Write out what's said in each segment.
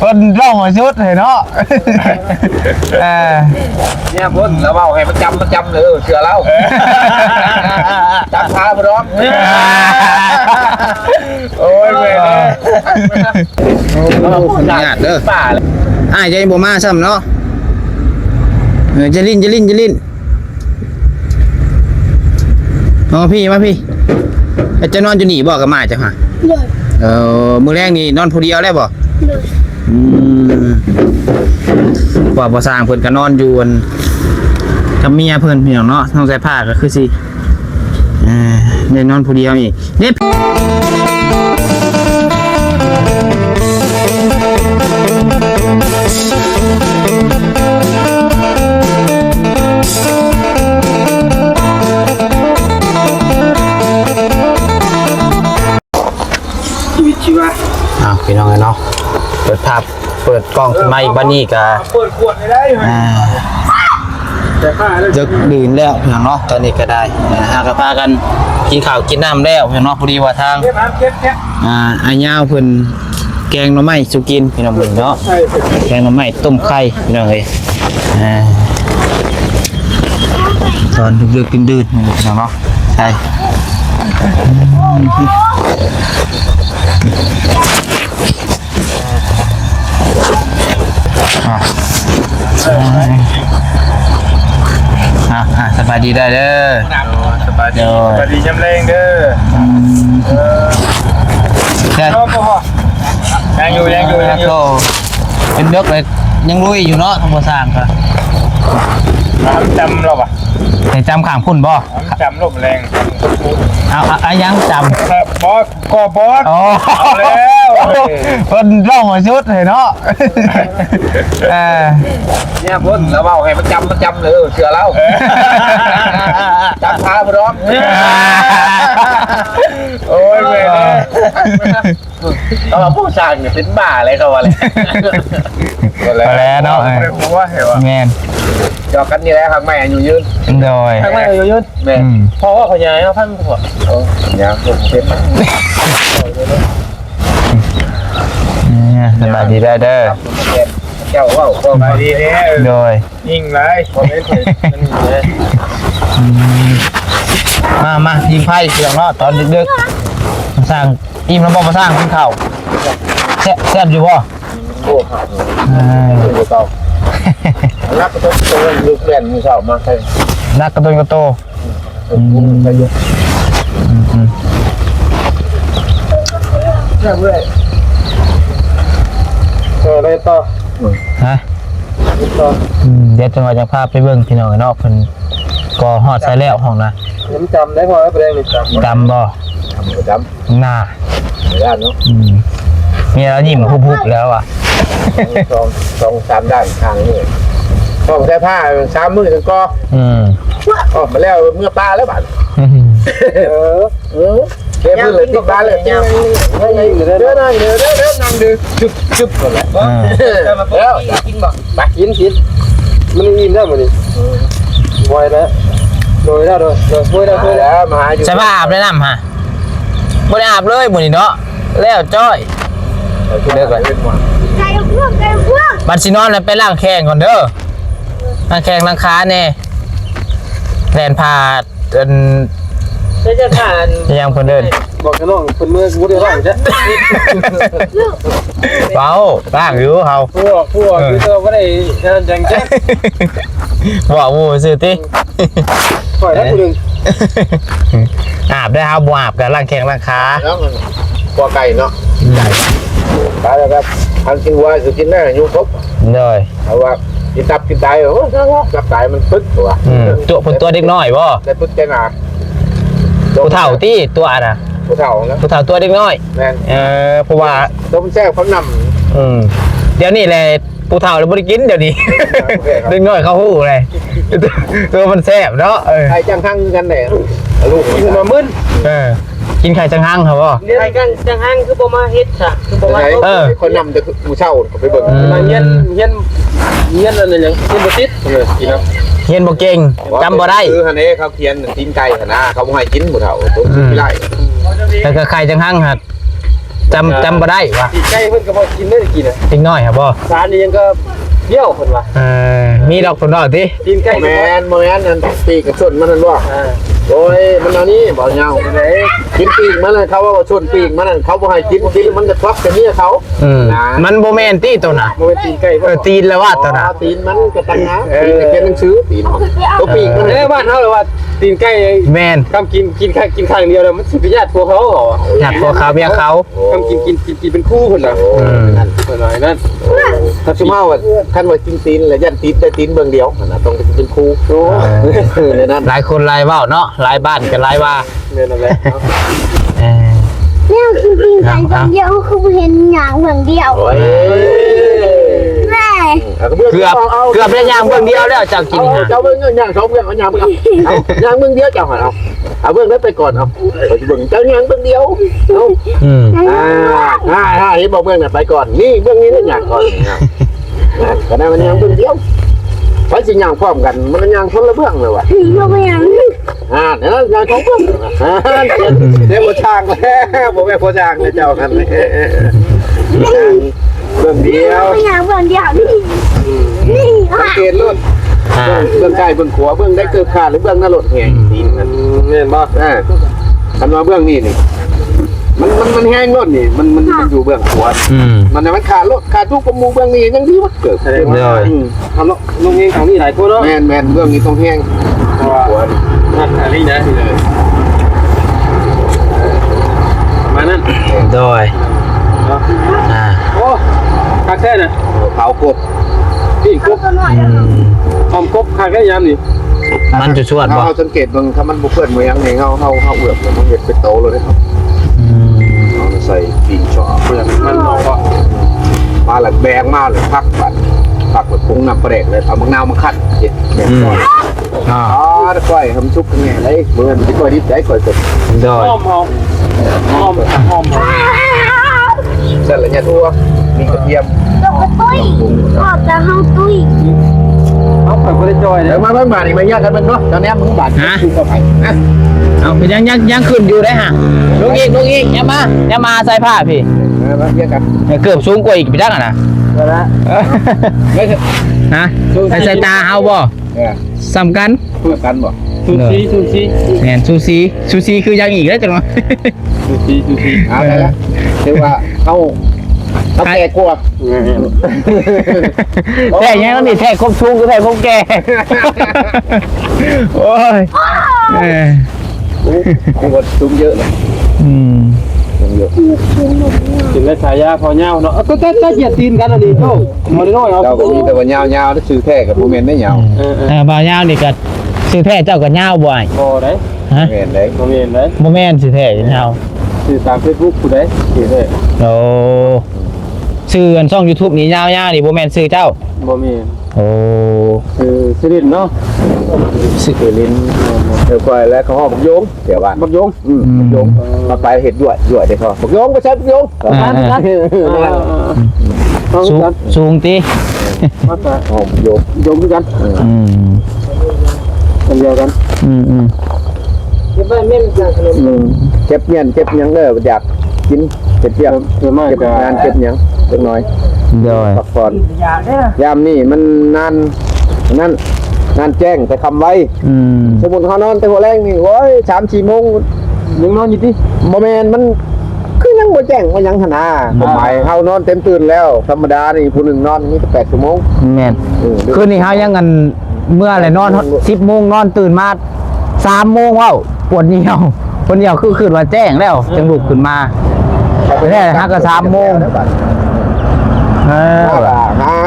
คนร้องมาชุดเลยเนาะเนี่ยพุ่นแล้วเอาให้ประจำเลยเชื่อแล้วจับพาพร้อมโอ้ยเว้ยญาติเด้ออ้ายใจบ่มาซ้ำเนาะจะลิ้นอ๋อพี่มาพี่จะนอนอยู่นี่บ่กับมาจ้ะฮะมื้อแรกนี่นอนผู้เดียวได้บ่ว่าบ่สร้างเพิ่นก็นอนอยู่กับเมียเพิ่นพี่น้องเนาะต้องใส่ผ้าก็คือสิได้นอนผู้เดียวอีกนี่พี่น้องเนาะเปิดภาพเปิดกล้องขึ้นมาอีกบ้านนี้ก็เปิดขวดได้จะดื่นแล้วพี่น้องเนาะตอนนี้ก็ได้หากระพากันกินข้าวกินน้ำแล้วพี่น้องพอดีว่าทางอายาวเพิ่นแกงหน่อไม้สุกินพี่น้องเนาะแกงหน่อไม้ต้มไข่พี่น้องเลยตอนดึกๆดื่นๆพี่น้องเนาะใช่สบายดีได้เด้อสบายดีจำเลงเด้อยังอยู่เป็นเด็กเลยยังลุยอยู่เนาะทำบ่สร้างครับจำเราป่ะจำข้างพุ่นบ่จำลมแรงเอายังจำบอสก็บอสเอาแล้วคนร้องมาชุดเลยเนาะเนี่ยพุ่นแล้วเอาให้ประจำเลยเชื่อแล้วจับพาพร้อมโอ้ยเว้ยเราผู้ชายเนี่ยเป็นบ้าอะไรเขาอะไรแล้วเนาะแม่นจอกันนี่แหละครับแม่อยู่ยืนโดยข้างแม่อยู่ยืนแม่เพราะว่าเขาใหญ่เขาพันหัวเนี่ยผมเป็นสบายดีได้เด้อเจ้าว่าสบายดีเนี่ยโดยยิ่งเลยคอมเมนต์มายิงไพ่เสียงเนาะตอนดึกๆสร้างอิ่มแล้วบ่มาสร้างขึ้นเข่าแซ่บอยู่บ่โอ้ครับเก่านักกระตุ้นโตลูกแบนมือเสามาใครนักกระตุ้นกระโตไปยกใช่เว้ยอะไรต่อฮะเดี๋ยวจังหวะจะพาไปเบิ่งพี่น้องเนาะเพิ่นก็ฮอดใส่แล้วห้องนะจำได้พอแล้วประเด็นนี่จำบ่จำหน้าด้านเนาะมีแล้วยิ้มพุบๆแล้วอ่ะสองสามด้านทางนี่พอใช้ผ้า3 มือถึงก็มาแล้วเมื่อปลาแล้วบัดเก็บมือเลยติดปลาเลยเด้อนั่งดื้อจุ๊บก่อนแหละแล้วกินบ่ไปกินมันอิ่มได้หมดนี่บอยแล้วโดยแล้วมาหาอยู่ใช่ป่ะอาบได้น้ำฮะบ่ได้อาบเลยหมดนี่เนาะแล้วจ้อยเลิกก่อนบัดสินอนแล้วไปล้างแข้งก่อนเด้อล้างแข้งล้างขาแน่แลนผ่าจนจะผ่านยังเพิ่นเดินบอกจะน้องเพิ่นมือกูได้ร้องจ้ะเบาล้างอยู่เฮาพวกคือบ่ได้จังแจ๊กบอกหมู่ซื่อติปล่อยแล้วกูนึงอาบได้เฮาบ่อาบก็ล้างแข้งล้างขาปอไก่เนาะตายแล้วครับอันกินวัวสุกินได้ยุ่งครบเลยเอาว่ากินตับกินไตโอ้ตับไตมันปึ๊กตัวเด็กน้อยบ่ได้ปึ๊กแค่นาผู้เฒ่าที่ตัวน่ะผู้เฒ่านะผู้เฒ่าตัวเด็กน้อยเพราะว่าต้มแซ่บเขานำเดี๋ยวนี้แหละผู้เฒ่าเลยบ่ได้กินเดี๋ยวนี้เด็กน้อยเขาฮู้เลยตัวมันแซ่บเนาะไข่จังหังกันแหละลูกมามึนกินไข่จังหังครับบ่ไข่จังหังคือบ่มาเฮ็ดค่ะคือบ่มาคนนำแต่ผู้เฒ่าไปเบิ่งมาเฮียนอะไรอย่างเฮียนบ่ติดเลยกินครับเฮียนบ่เก่งจำบ่ได้คือหั่นเด้เขาเขียนตีนไก่หั่นนะเขาบ่ให้กินผู้เฒ่าตัวสิได้แต่ก็ไข่จังหังฮะ จำบ่ได้วะ ตีนไก่เพิ่นก็บ่กินได้กินน่ะ อีกน้อยครับบ่ สารนี่ยังก็เที่ยวเพิ่นว่า มีดอกผลดอกติ ตีนไก่แม่นนั่นปีกกับชนมันนั่นบ่โอ้ยมันอันนี้บ่ยาวไหนกินปีกมันน่ะเขาว่าชนปีกมันนั่นเขาบ่ให้กินมันจะควักกันเนี่ยเขา มันบ่แม่นติตัวน่ะ บ่เป็นตีนไก่บ่ ตีนแล้วว่าตัวน่ะ ตีนมันก็ตั้งนะตีนเขียนหนังสือตีนตัวปีกมันในบ้านเฮาเลยว่าตีนไก่ แม่น คำกินข้างเดียวแล้วมันสิไปญาติพวกเขาเหรอ อยากพวกเขาเมียเขา คำกินเป็นคู่คนละนั่นคนหน่อยนั่นถ้าชุมาว่าท่านว่ากินตีนแล้วยันตีนแต่ตีนเบื้องเดียวนะต้องเป็นคู่โอ้เลยนั่น หลายคนหลายเว้าเนาะหลายบ้านก็หลายว่า เนี่ยนั่นแหละ เนี่ยจริงๆกันคนเดียวคือเห็นหยางเหมือนเดียว โอ้ย แม่ เกือบได้ยามเบิ่งเดียวแล้วเจ้ากินหา เจ้าเบื้องย่างสองเบื้องเอาย่างเบื้องย่างเบื้องเดียวเจ้าหันเอาเบื้องนั้นไปก่อนเอาเบื้องเจ้าย่างเบื้องเดียวเอาเห็นบอกเบื้องนั้นไปก่อนนี่เบื้องนี้นี่ย่างก่อนก็ได้มันย่างเบื้องเดียวไปสิย่างพร้อมกันมันย่างคนละเบื้องเลยว่ะ เราไม่ยัง เดี๋ยวย่างสองเบื้องเดี๋ยวโคช่างแล้วบอกแม่โคช่างเลยเจ้ากันเลยเบื้องเดียว ไม่ยังเหมือนเดียวนี่ สังเกตรถเบื้องใกล้เบื้องขวาเบื้องได้เกิดขาดหรือเบื้องหน้ารถแห้งตีนกันเนี่ยบ่คันว่าเบื้องนี้นี่มันแห้งรถนี่มันอยู่เบื้องขวามันขาดรถขาดทุกประมูเบื้องนี้ยังดีว่าเกิดทำลงเองของนี่หลายคนเนาะแมนเบื้องนี้ต้องแห้งขวานั่นอะไรนะเลยมานั่น โดย โอ้คาแค่น่ะเผากบพี่กบหอมกบคาแค่ยามนี่ มันจะชวดบ่ เราสังเกตบางถ้ามันบุเพื่อนเมืองเองเขาเอือบมันเห็ดเป็นโตเลยครับเอาใส่ปีกจ่อเพื่อนมันออกก็มาหลังแบงมาเลยพักแบบปรุงน้ำปลาแดกเลยเอามะนาวมาคั้นเจ็ดแบบก่อนตะก้อยทำซุปกันไงเลยเมื่อที่ก้อยดิบได้ก้อยสด โดย หอมเสร็จแล้วเนี่ยทั่วมีกระเทียม เราก็ตุ้ยออกจากห้องตุ้ย เอาไปคนละจอยเดี๋ยวมาบ้านนี่มาแยกกันมันเนาะตอนนี้มึงบาดคือเข้าไปนะ เอาไปยังขึ้นอยู่ได้ฮะลูกอีกอย่ามาใส่ผ้าพี่ มาแยกกัน เกือบสูงกว่าอีกพี่จักอ่ะนะ แล้ว ฮะใส่ตาเอาบ่สำคัญ พูดกันบ่ ซูชิแม่นซูชิคือยังอีกแล้วจังวะ ซูชิเอาได้แล้วเรียกว่าเขาแก่กว่า แท้ยังนี่แท้ครบสูงคือแท้ครบแก่โอ้ย กูว่าซุ้มเยอะเลยเยอะถึงได้ฉายาพอเน่าเนาะก็ถ้าเหยียดตีนกันอะไรโจ้มาได้น้อยเอาเราก็มีแต่ว่าเน่าๆนั่นชื่อแท้กับโมเมนต์ไม่เน่า บ่าวยาวนี่ก็ซื้อแท้เจ้าก็ยาวบ่อย โอ้ได้ ฮะ โมเมนต์ได้โมเมนต์ได้ บ่แม่นซื้อแท้ยาว ชื่อตามเฟซบุ๊กกูได้ชื่อได้ โอ้ซื้ออันช่อง YouTube นี่ยาวๆนี่บ่แม่นซื้อเจ้า โมเมนต์ โอ้ คือสิรินเนาะสิรินเดี๋ยวไปแล้วเขาหอบโยงเดี๋ยวบ้านบักโยงบักโยงมาไปเห็ดด้วยเดี๋ยวเขาบักโยงไปใช้บักโยงสูงติ มาไปหอบโยงด้วยกันกันเดียวกันเก็บไว้เม่นจากขนมเก็บเงี้ยเก็บยังเด้ออยากกินเก็บเยี่ยมเก็บงานเก็บยังเล็กน้อย โดย พักผ่อนยามนี่มันนานแจ้งแต่คำไว้สมมุติเขานอนแต่หัวแรงนี่โอ้ย3-4 โมงยังนอนอยู่ที่โมเมนมันคือยังบ่แจ้งว่ายังหนาผมหมายเขานอนเต็มตื่นแล้วธรรมดานี่ผู้หนึ่งนอนนี่ก็8 ชั่วโมง แม่นคืนนี้เฮายังกันเมื่อไรนอน10 โมงนอนตื่นมา3 โมงว้าวปวดเหนียวคือคืนว่าแจ้งแล้วจังลุกขึ้นมาไปแท้ฮะก็3 โมงห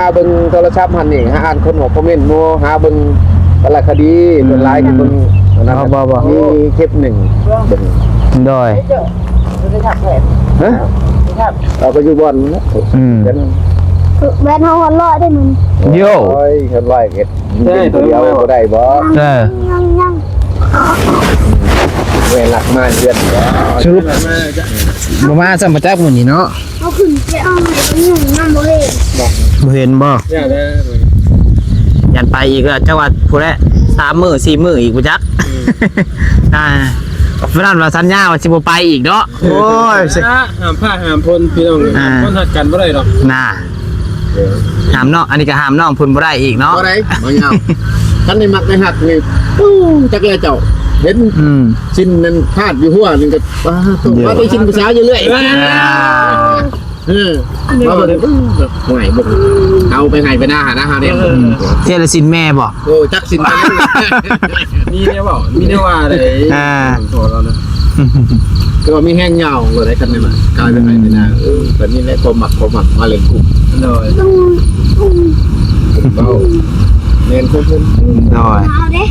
าเบิ่งโทรศัพท์หันนี่หาอ่านคนหัวคอมเมนต์โมหาเบิ่งสารคดีส่วนไลน์เบิ่งมีคลิปหนึ่งเบิ่ง โดย ฮะเราก็อยู่บ่อนนะ แม่ท้องหัวเราะได้มึง โย่ โอ้ยเฮ็ดไว้เฮ็ดตัวเดียวบ่ได้บ่ ยัง เวลามาเดือน สรุปบ่มาสัมปจักมื้อนี้เนาะ เอาขึ้นไปเอาไหนไปหนึ่งน้ำบ่เห็น บ่เห็นบ่ยันไปอีกแล้วจังหวัดผู้ใด3 มื้อ 4 มื้ออีกบ่จัก ฝรั่งว่าสัญญาว่าสิบ่ไปอีกเนาะโอ้ย ห้ามผ้าห้ามพลพี่น้องคนหัดกันบ่ได้หรอก น่าห้ามน้องอันนี้ก็ห้ามน้องพุ่นบ่ได้อีกเนาะ บ่ได้บ่ยาวท่านได้มักได้หักนี่จักแลเจ้าเห็นชิ้นนั้นพาดอยู่หัวนึงก็ว่าไปชิ้นภาษาอยู่เรื่อยว่าบ่ได้ห่วยบ่เอาไปให้ไปหน้าหาเด้ เทเลสินแม่บ่ โอ้จักสินมีแนวบ่มีแนวว่าได้โตแล้วนะก็มีแห้งยาวบ่ได้กันนี่มากลายเป็นให้ไปหน้าแบบนี้แหละความหมักมาเล่นกลุ่มเลยเบาเรียนคุ้ม โดย เอาเด้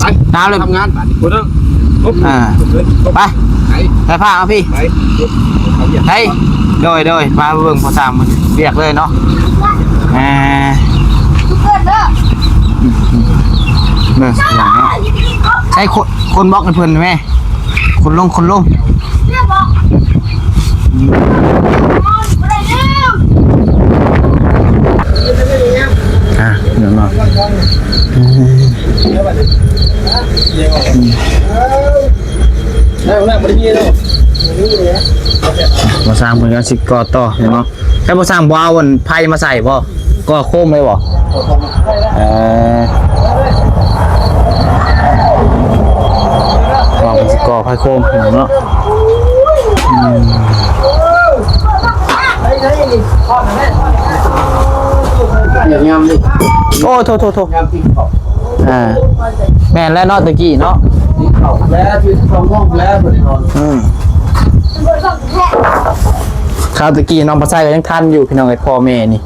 ไป น้ำเลย ทำงานคุณต้องไป ไปผ้าเอาพี่ ไป เฮ้ยโดยมาเบิ่งพอสามมันเรียกเลยเนาะทุกคนเด้อ เบิ่งหลังเนาะใช่คนบล็อกในเพิ่นไหมคนลง แม่บอกบ่ได้แล้ว เดี๋ยวมามาสร้างเป็นการสิก่อต่อเห็นไหมแค่มาสร้างบ่าววันไพ่มาใส่บ่ก็โค้งเลยบ่ว่าเป็นสิก่อไพ่โค้งเห็นเนาะอย่างงามดิ โอ้โทแม่นแล้วเนาะตะกี้เนาะ แล้วที่ท้องห้องแล้วบริโภค ข้าวตะกี้น้องปลาไส้ก็ยังทันอยู่พี่น้องไอ้พ่อแม่นี่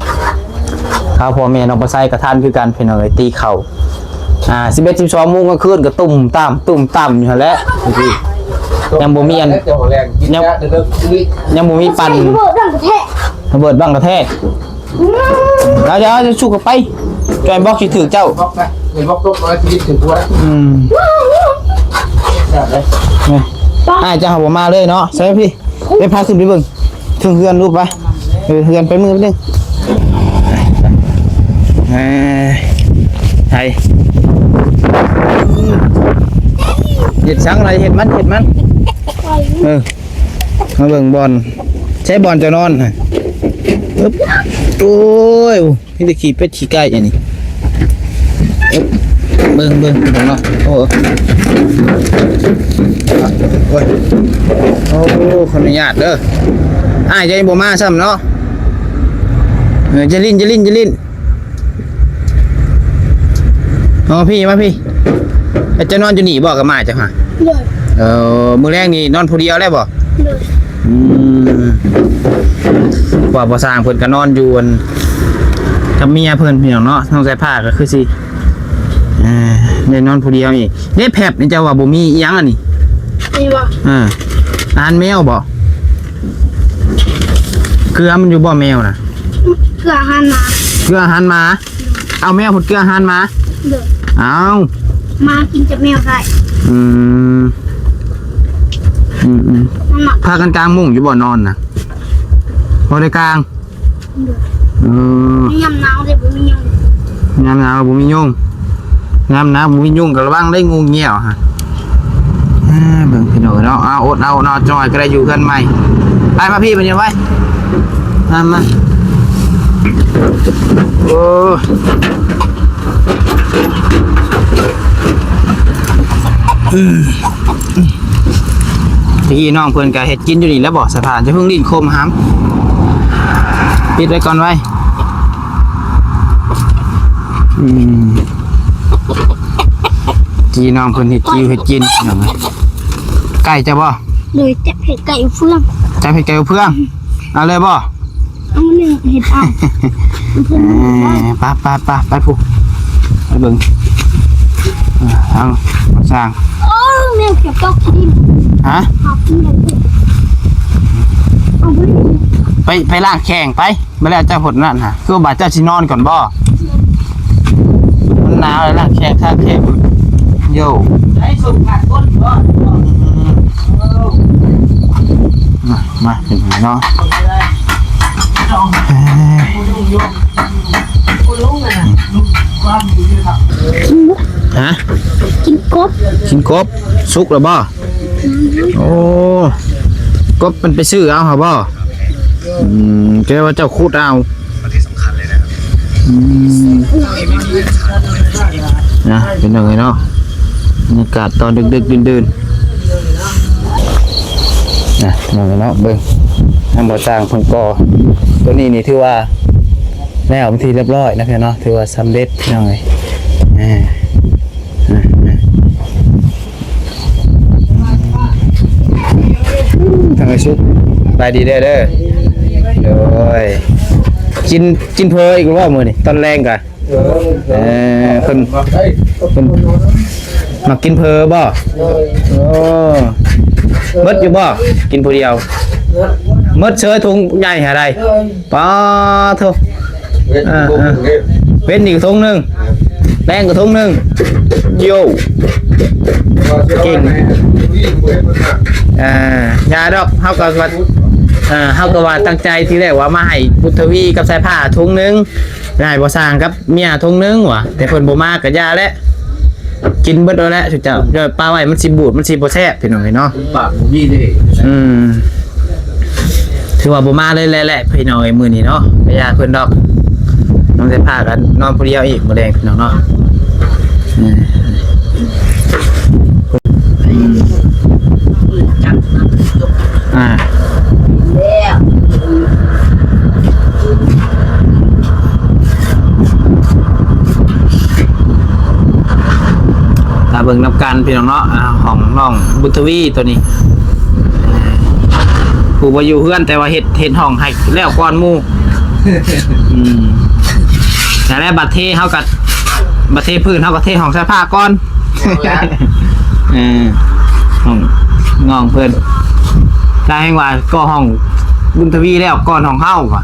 ข้าวพ่อแม่น้องปลาไส้ก็ทันคือกันพี่น้องไอ้ตีเข่า11-12 โมงกลางคืนก็ตุ่มต่ำอยู่หั่นแหละยังบ่มีอันยังบ่มีปั่น เบิดดังกระแทก ระเบิดบ้างกระแทกแล้วเดี๋ยวจะสู้กับไปจอยบอกสิถือเจ้า บล็อกไปเห็นบล็อกตกมาชีวิตถึงหัว จะหาผมมาเลยเนาะใช่ไหมพี่ไปพาขึ้นไปเบิ่งถึงเฮือนรูปไปเฮือนไปมือไปนึงไทยเห็ดช้างอะไรเห็ดมันมาเบิ่งบอลใช้บอลจะนอนปึ๊บโอ้ยพี่ตะขี่เป็ดขี่ไก่อย่างนี้เบิ่งเนาะโอ้ขออนุญาตเด้อใจบ่มาซ้ำเนาะจะลิ้นอ๋อพี่มาพี่จะนอนอยู่นี่บอกกับมาจ้ะฮะมื้อแรกนี่นอนผู้เดียวได้บ่ว่าบ่สร้างเพิ่นก็นอนอยู่กับเมียเพิ่นพี่น้องเนาะต้องใส่ผ้าก็คือสิได้นอนผู้เดียวอีกได้แผบนี่จะว่าบ่มีอีหยังอันนี้มีบ่อาหารแมวบ่เกลือมันอยู่บ่แมวน่ะ เกลืออาหารหมาเอาแมวพุ่นเกลืออาหารหมาเอา มากินจะแมวได้พากันกลางมุ้งอยู่บ่นอนน่ะบ่ได้กลางยำหนาวเลยบ่มียุงยามหนาวบ่มียุงยามหนาวบ่มียุงก็ระวังได้งูเงี้ยวฮะเบิ่งพี่น้องเนาะเอาอดเอานอนจอยก็ได้อยู่กันใหม่ไปมาพี่เป็นยังไงมาโอ้พี่น้องเพื่อนก็เฮ็ดกินอยู่นี่แล้วบ่สถานจะเพิ่งลิ้นโคมหามปิดไว้ก่อนไว้จีน้องเพิ่นเฮ็ดกินน้องไก่จะบ่เลยจับเห็ดไก่เฟื่องจับเฮ็ดไก่เฟื่องเอาเลยบ่เอาหนึ่งเห็ดเอาไปผู้ไปเบิ่งเอาสร้างแมวเก็บตกที่ดินฮะไปล้างแข้งไปไม่แล้วเจ้าผลนั่นฮะคือบาดเจ้าสินอนก่อนบ่มันหนาวเลยล้างแข้งท่าแข้งโย่ใช้สุกขาดก้นบ่มาเป็นไงเนาะฮะกินกบสุกหรือบ่ โอ้ก็มันไปซื้อเอาเหรอบ่แกว่าเจ้าคูดเอาที่สำคัญเลยนะครับนะเป็นยังไงเนาะบรรยากาศตอนดึกๆดื่นๆนะมองเนาะเบิ่งน้ำบ่อจางเพิ่นก่อตัวนี้นี่ถือว่าแนวเป็นที่เรียบร้อยนะพี่เนาะถือว่าสำเร็จยังไงทางไอ้ชุบไปดีเด้อโดยกินเพออีกว่ามื้อนี่ตอนแรงกะเพิ่นมากินเพอบ่โอ้มดอยู่บ่กินผู้เดียวมดเชยถุงใหญ่หาได้ป้าโธ่เป็นอีกถุงนึงแรงกับถุงนึงโย่เก่งยาดอกเฮาก็ว่าตั้งใจที่แรกว่ามาให้พุทธวีกับสายผ้าถุงนึงได้บ่สร้างกับเมียถุงนึงว่ะแต่เพิ่นบ่มาก็ยาแล้วกินเบิดแล้วแหละเจ้าเดี๋ยวปลาไว้มันสิบูดมันสิบ่แซ่บพี่น้องเนาะปากบ่มีเด้ถือว่าบ่มาเลยแหละพี่น้องมื้อนี้เนาะก็ยาเพิ่นดอกน้องสายผ้ากันนอนผู้เดียวอีกบ่แดงพี่น้องเนาะตาเบิ่งน้ำกันพี่น้องเนาะของน้องบุญทวีตัวนี้ผู้บ่อยู่เฮือนแต่ว่าเฮ็ดห้องให้แล้วก่อนหมู่แต่แล้วบัดเทเฮากับบัดเทพื้นเฮาก็เทห้องซักผ้าก่อนห้องงองเพิ่นได้ให้ว่าก็ห้องบุญทวีแล้วก่อนห้องเฮาว่ะ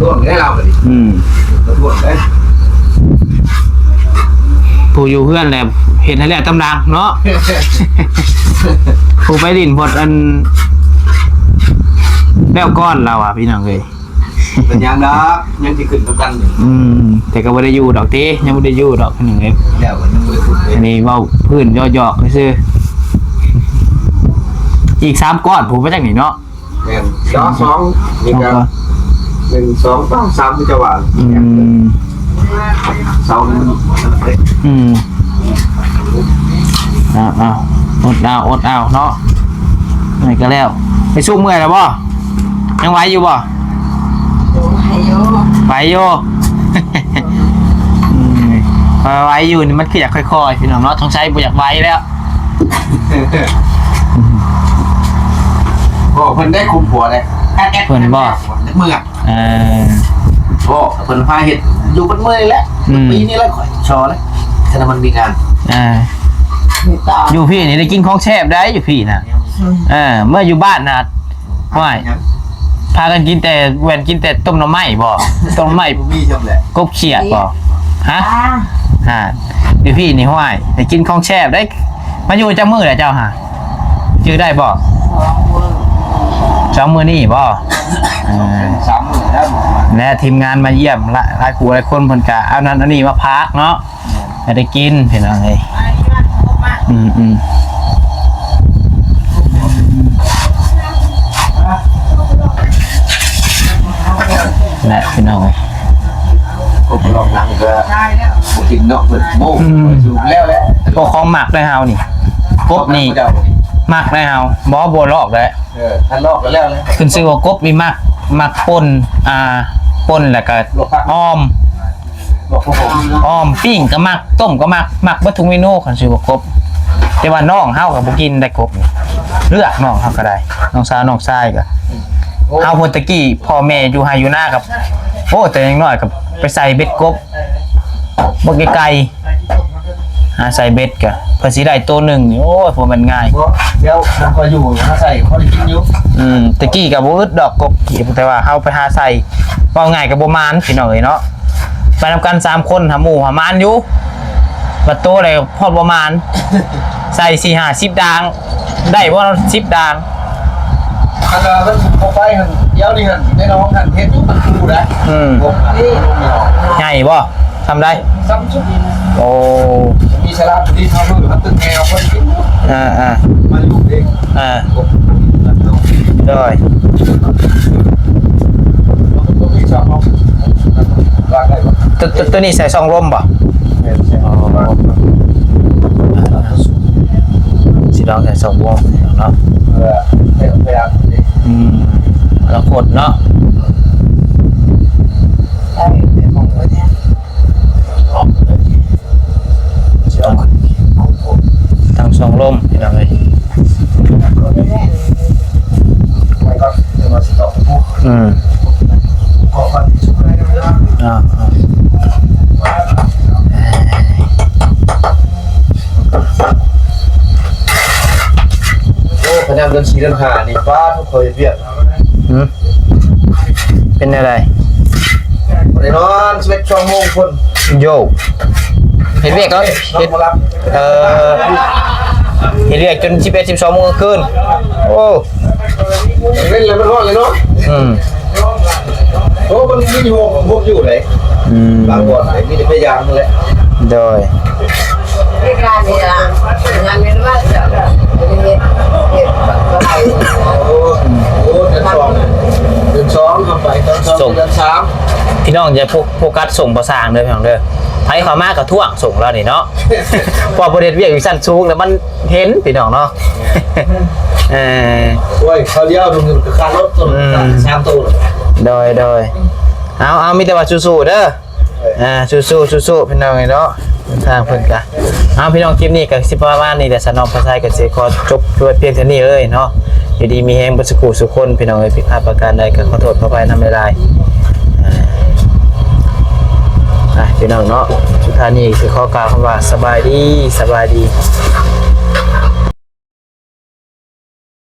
ร่วงได้เราดิร่วงได้ผู้อยู่เพื่อนแหละเห็นให้แล้วตำดังเนาะผู้ไปดินพดอันแล้วก้อนเราอ่ะพี่น้องเลยเป็นยังดอกยังสิขึ้นกันแต่ก็บ่ได้อยู่ดอกติยังบ่ได้อยู่ดอกพี่น้องเอ้ยแล้วมันยังบ่ได้ขึ้นอันนี้เว้าพื้นย่อๆซื่ออีก3ก้อนผมมาจากนี่เนาะแม่น2นี่ก็1 2 3ที่จะว่าเสาอดเอาเนาะนี่ก็แล้วไปสู้เมื่อยแล้วบ่ยังไหวอยู่บ่ไหวอยู่ไหวอยู่นี่มันคืออยากค่อยๆพี่น้องเนาะต้องใช้บ่อยากไหวแล้วโอ้เพิ่นได้คุมผัวเลยเพิ่นบ่เมื่อโอ้เพิ่นพาเฮ็ดอยู่เพิ่นเมื่อยแล้วปีนี้แล้วข่อยชอเลยถ้ามันมีงานอยู่พี่นี่ได้กินของแซ่บได้อยู่พี่น่ะเมื่ออยู่บ้านน่ะว่าพากันกินแต่แว่นกินแต่ต้มหน่อไม้บ่ต้มหน่อไม้มีจำแหละกบเขียดบ่ฮะอยู่พี่นี่ห้วยได้กินของแซ่บได้มาอยู่จังมื้อแหละเจ้าหาชื่อได้บ่2 มื้อนี่บ่3 มื้อแล้วและทีมงานมาเยี่ยมหลายคู่หลายคนเพิ่นก็เอานั้นอันนี้มาพักเนาะได้กินพี่น้องเอ้ยและพี่น้องกบลองหลังก็กินเนาะเพิ่นโม่สูบแล้วแหละก็ของหมักได้เฮานี่กบนี่หมักได้เฮาบ่ลอกได้ท่านลอกแล้วเลยขึ้นชื่อว่ากบมีหมักป่นป่นแล้วก็อ้อมปิ้งก็หมักต้มก็หมักบ่ทุกเมนูขึ้นชื่อว่ากบแต่ว่าน้องเฮาก็บ่กินได้กบเลือกน้องเฮาก็ได้น้องสาวน้องชายก็เฮาพุ่นตะกี้พ่อแม่อยู่ไห้อยู่นากับโอ้แต่ยังน้อยก็ไปใส่เบ็ดกบบ่ไกลๆใส่เบ็ดก็เพื่อสิได้ตัวนึงนี่โอ้ยพวกมันง่ายเดี๋ยวมันก็อยู่หาใส่เขาได้กินอยู่ตะกี้ก็บ่อึดดอกกบแต่ว่าเฮาไปหาใส่ว่าง่ายก็บ่มานพี่น้องเอ้ยเนาะไปนำกัน3คนหาหมู่หามานอยู่บัดโตได้พอดบ่มานใส่4-50ดางได้บ่10ดางอันนั้นมันพอไปหั่นเดี๋ยวนี่หั่นในน้องหั่นเฮ็ดอยู่มันคูได้ใหญ่บ่ ทำได้ ซ้ำชุดนี้ โอ้ มีฉลามที่เขามือเขาตึงแนวคนกิน อ่า มาอยู่เอง ได้ ตัวพี่ชอบเขาวางได้ปะ ตัวนี้ใส่ซองลมป่ะสีดองใส่ซองลมเนาะ พยายาม แล้วกดเนาะทางซองลมพี่น้องเลย มันก็จะมาสิต่อผู้ ขอความที่ช่วยได้ไหมโอ้พนักเดินชีเดินหานี่ป้าทุกคนเบียด เป็นอะไร วันนี้นอน11 โมงคน โยเห็นเรียกก็ เห็นมารับ เห็นเรียกจน11-12 โมงคืนโอ้ เล่นเลยมันรอดเลยเนาะโอ้มันมีพวกอยู่เลยบางคนมีแต่พยายามเลย โดย งานนี่ละงานนี้ว่าจะเฮ็ดอะไร โอ้เดือนสองทำไปเดือนสองเดือนสาม พี่น้องจะโฟกัสส่งประสางเด้อพี่น้องเด้อไผเข้ามากับท่วงส่งแล้วนี่เนาะ พอประเด็นเวียกอยู่ชั้นสูงแล้วมันเห็นพี่น้องเนาะ โอ้ยเขาเลี้ยวดูเงินค่ารถต้น3 ตัว โดยเอามีแต่ว่าสู้ๆเด้อสู้ๆพี่น้องเนาะทางเพิ่นกะเอาพี่น้องคลิปนี้ก็สิประมาณนี้แต่สนองภาษาก็สิขอจบด้วยเพียงเท่านี้เลยเนาะอยู่ดีมีแฮงบ่สักครู่สุคนพี่น้องเอ้ยผิดพลาดประการใดก็ขอโทษขออภัยนำหลายๆพี่น้องเนาะสุดท้ายนี้คือขอกล่าวคำว่าสบายดี